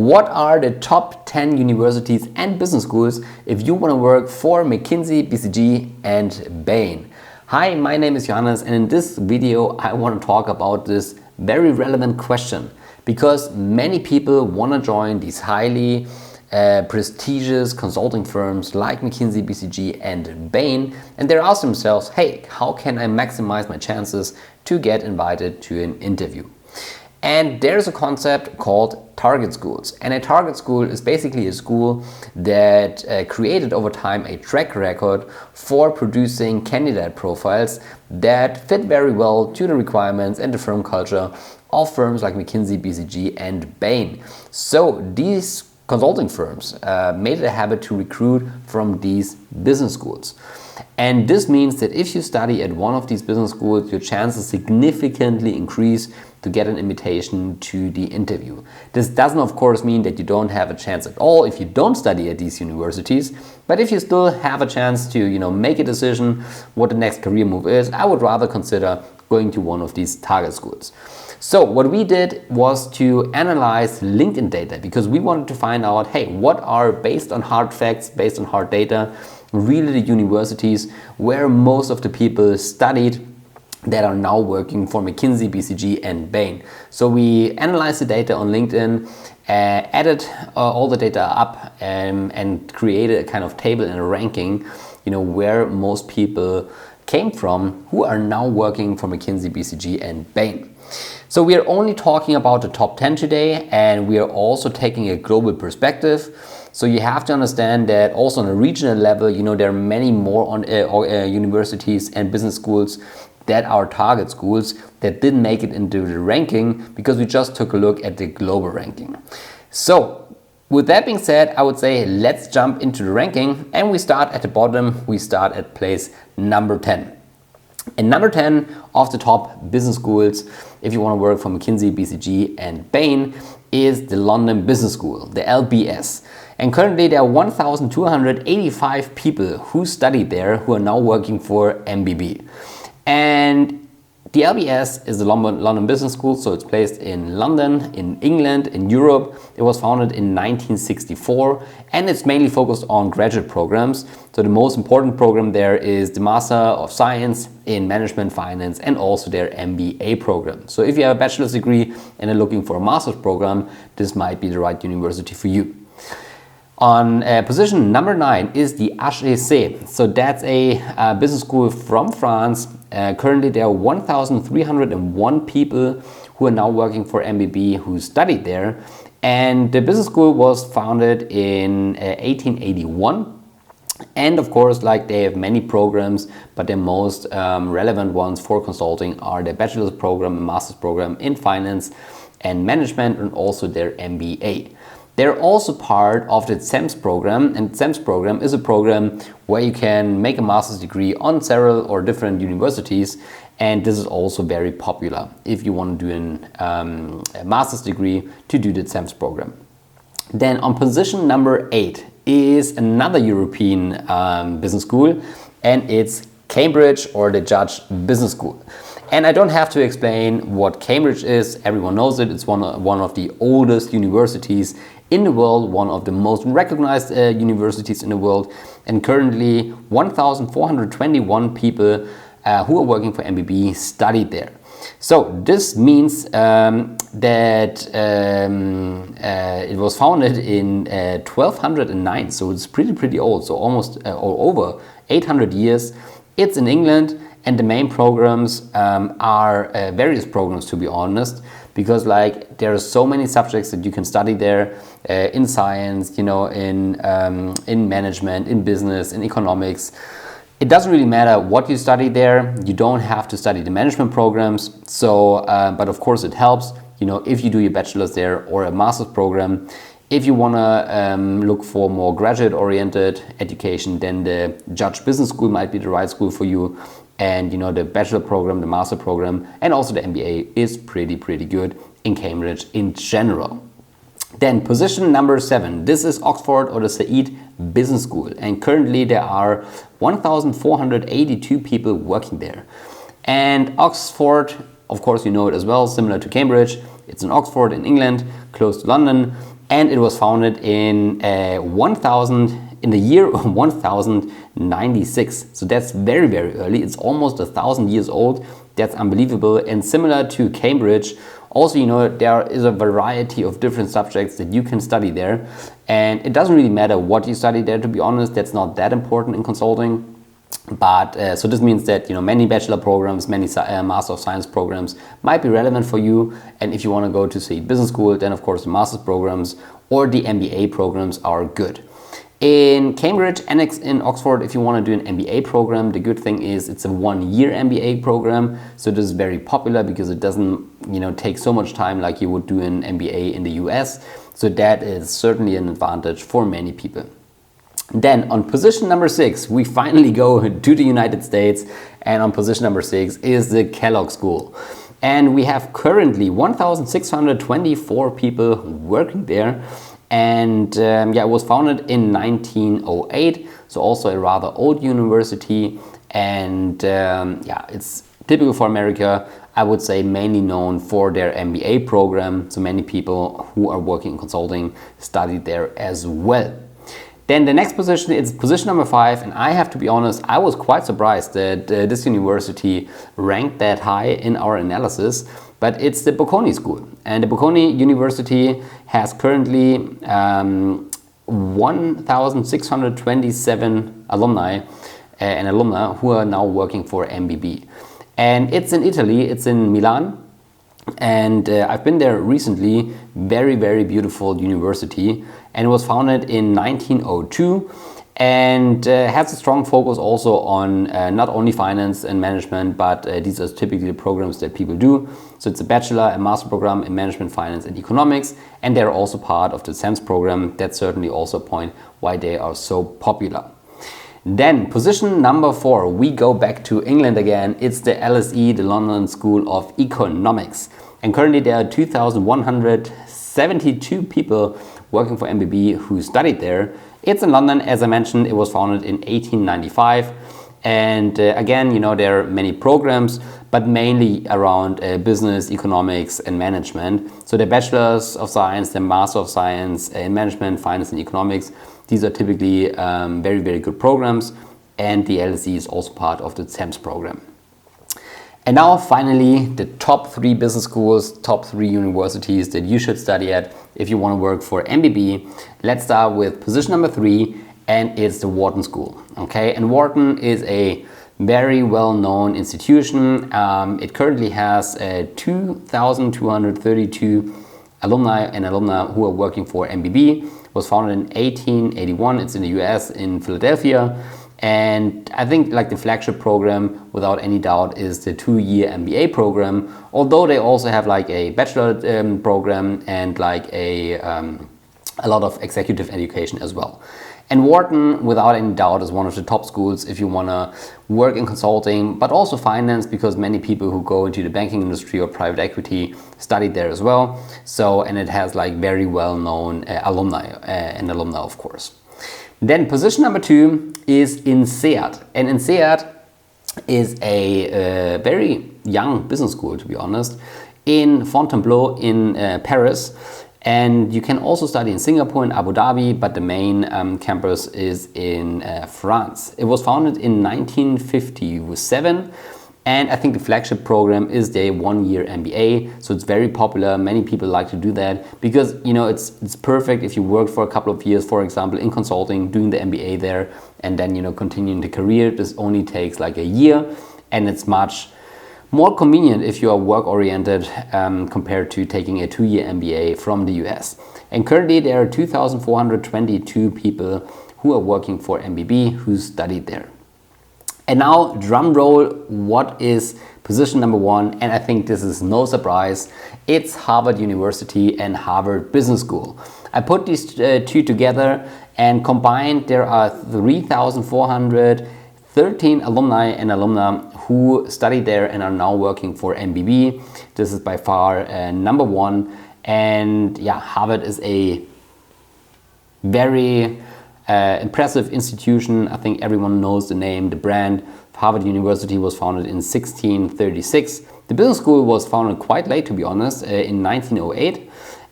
What are the top 10 universities and business schools if you want to work for McKinsey, BCG and Bain? Hi, my name is Johannes, and in this video I want to talk about this very relevant question because many people want to join these highly prestigious consulting firms like McKinsey, BCG and Bain, and they ask themselves, hey, how can I maximize my chances to get invited to an interview? And there's a concept called target schools. And a target school is basically a school that created over time a track record for producing candidate profiles that fit very well to the requirements and the firm culture of firms like McKinsey, BCG and Bain. So these consulting firms made it a habit to recruit from these business schools. And this means that if you study at one of these business schools, your chances significantly increase to get an invitation to the interview. This doesn't, of course, mean that you don't have a chance at all if you don't study at these universities, but if you still have a chance to, make a decision what the next career move is, I would rather consider going to one of these target schools. So what we did was to analyze LinkedIn data because we wanted to find out, hey, what are, based on hard facts, based on hard data, really the universities where most of the people studied that are now working for McKinsey, BCG and Bain. So we analyzed the data on LinkedIn, added all the data up and created a kind of table and a ranking, where most people came from who are now working for McKinsey, BCG and Bain. So we are only talking about the top 10 today, and we are also taking a global perspective. So you have to understand that also on a regional level, there are many more on universities and business schools that are target schools that didn't make it into the ranking because we just took a look at the global ranking. So with that being said, I would say let's jump into the ranking, and we start at the bottom. We start at place number 10. And number 10 of the top business schools, if you want to work for McKinsey, BCG and Bain, is the London Business School, the LBS. And currently there are 1,285 people who studied there who are now working for MBB. And the LBS is the London Business School, so it's placed in London, in England, in Europe. It was founded in 1964, and it's mainly focused on graduate programs. So the most important program there is the Master of Science in Management Finance and also their MBA program. So if you have a bachelor's degree and are looking for a master's program, this might be the right university for you. On position number 9 is the HEC. So that's a business school from France. Currently there are 1,301 people who are now working for MBB who studied there. And the business school was founded in 1881. And of course, they have many programs, but the most relevant ones for consulting are their bachelor's program and master's program in finance and management, and also their MBA. They're also part of the CEMS program, and CEMS program is a program where you can make a master's degree on several or different universities, and this is also very popular if you want to do a master's degree to do the CEMS program. Then on position number 8 is another European business school, and it's Cambridge, or the Judge Business School. And I don't have to explain what Cambridge is, everyone knows it. It's one of the oldest universities in the world, one of the most recognized universities in the world, and currently 1,421 people who are working for MBB studied there. So this means that it was founded in 1209, so it's pretty old, so almost or over 800 years. It's in England, and the main programs are various programs, to be honest, because there are so many subjects that you can study there in science, in management, in business, in economics. It doesn't really matter what you study there. You don't have to study the management programs. So, but of course it helps, if you do your bachelor's there or a master's program. If you want to look for more graduate-oriented education, then the Judge Business School might be the right school for you. And the bachelor program, the master program, and also the MBA is pretty good in Cambridge in general. Then position number 7. This is Oxford, or the Said Business School. And currently there are 1,482 people working there. And Oxford, of course you know it as well, similar to Cambridge. It's in Oxford in England, close to London. and it was founded in in the year 1096. So that's very, very early. It's almost 1,000 years old. That's unbelievable. And similar to Cambridge, also, there is a variety of different subjects that you can study there. And it doesn't really matter what you study there, to be honest. That's not that important in consulting. But so this means that many bachelor programs, many Master of Science programs might be relevant for you. And if you want to go to, say, business school, then of course the master's programs or the MBA programs are good. In Cambridge and in Oxford, if you want to do an MBA program, the good thing is it's a 1-year MBA program. So this is very popular because it doesn't take so much time like you would do an MBA in the US. So that is certainly an advantage for many people. Then on position number 6, we finally go to the United States, and on position number 6 is the Kellogg School. And we have currently 1,624 people working there. And it was founded in 1908, so also a rather old university. And it's typical for America, I would say, mainly known for their MBA program. So many people who are working in consulting studied there as well. Then the next position is position number 5, and I have to be honest, I was quite surprised that this university ranked that high in our analysis, but it's the Bocconi School. And the Bocconi University has currently 1,627 alumni and alumna who are now working for MBB. And it's in Italy, it's in Milan. And I've been there recently. Very, very beautiful university, and it was founded in 1902 and has a strong focus also on not only finance and management, but these are typically the programs that people do. So it's a bachelor and master program in management, finance and economics, and they're also part of the SEMS program. That's certainly also a point why they are so popular. Then position number 4, we go back to England again. It's the LSE, the London School of Economics. And currently there are 2,172 people working for MBB who studied there. It's in London, as I mentioned. It was founded in 1895. And again, there are many programs, but mainly around business, economics and management. So the Bachelors of Science, the Master of Science in Management, Finance and Economics, these are typically very, very good programs. And the LSE is also part of the SEMS program. And now finally, the top 3 business schools, top 3 universities that you should study at if you want to work for MBB. Let's start with position number 3, and it's the Wharton School. Okay, and Wharton is a very well-known institution. It currently has 2,232 alumni and alumna who are working for MBB. It was founded in 1881. It's in the US, in Philadelphia. And I think like the flagship program, without any doubt, is the 2-year MBA program. Although they also have like a bachelor program and like a lot of executive education as well. And Wharton, without any doubt, is one of the top schools if you want to work in consulting, but also finance, because many people who go into the banking industry or private equity studied there as well. So, and it has like very well-known alumni and alumna, of course. Then position number 2 is INSEAD. And INSEAD is a very young business school, to be honest, in Fontainebleau in Paris. And you can also study in Singapore and Abu Dhabi, but the main campus is in France. It was founded in 1957. And I think the flagship program is the 1-year MBA. So it's very popular. Many people like to do that because, it's perfect if you work for a couple of years, for example, in consulting, doing the MBA there, and then, continuing the career. This only takes like a year, and it's much more convenient if you are work-oriented compared to taking a 2-year MBA from the US. And currently there are 2,422 people who are working for MBB who studied there. And now, drum roll, what is position number 1? And I think this is no surprise. It's Harvard University and Harvard Business School. I put these 2 together, and combined there are 3,413 alumni and alumna who studied there and are now working for MBB. This is by far number 1. And yeah, Harvard is a very impressive institution. I think everyone knows the name, the brand. Harvard University was founded in 1636. The business school was founded quite late, to be honest, in 1908.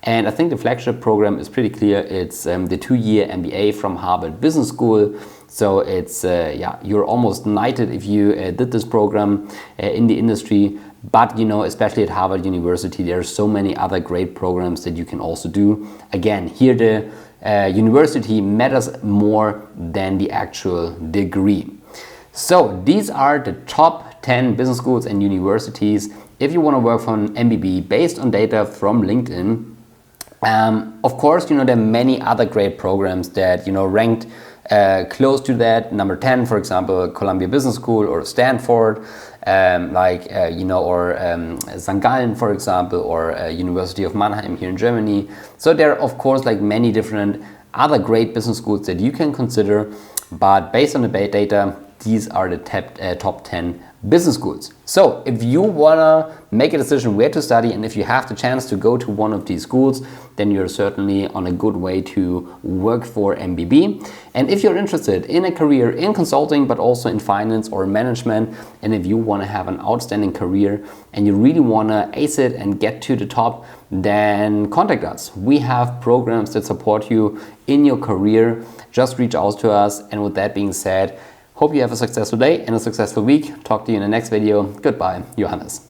And I think the flagship program is pretty clear. It's the 2-year MBA from Harvard Business School. So it's, you're almost knighted if you did this program in the industry. But, you know, especially at Harvard University, there are so many other great programs that you can also do. Again, here the university matters more than the actual degree. So these are the top 10 business schools and universities if you want to work for an MBB based on data from LinkedIn. Of course, you know, there are many other great programs that, you know, ranked close to that. Number 10, for example, Columbia Business School or Stanford, or St. Gallen, for example, or University of Mannheim here in Germany. So there are, of course, like many different other great business schools that you can consider. But based on the data, these are the top 10 business schools. So if you wanna make a decision where to study, and if you have the chance to go to one of these schools, then you're certainly on a good way to work for MBB. And if you're interested in a career in consulting, but also in finance or management, and if you wanna have an outstanding career and you really wanna ace it and get to the top, then contact us. We have programs that support you in your career. Just reach out to us. And with that being said, hope you have a successful day and a successful week. Talk to you in the next video. Goodbye, Johannes.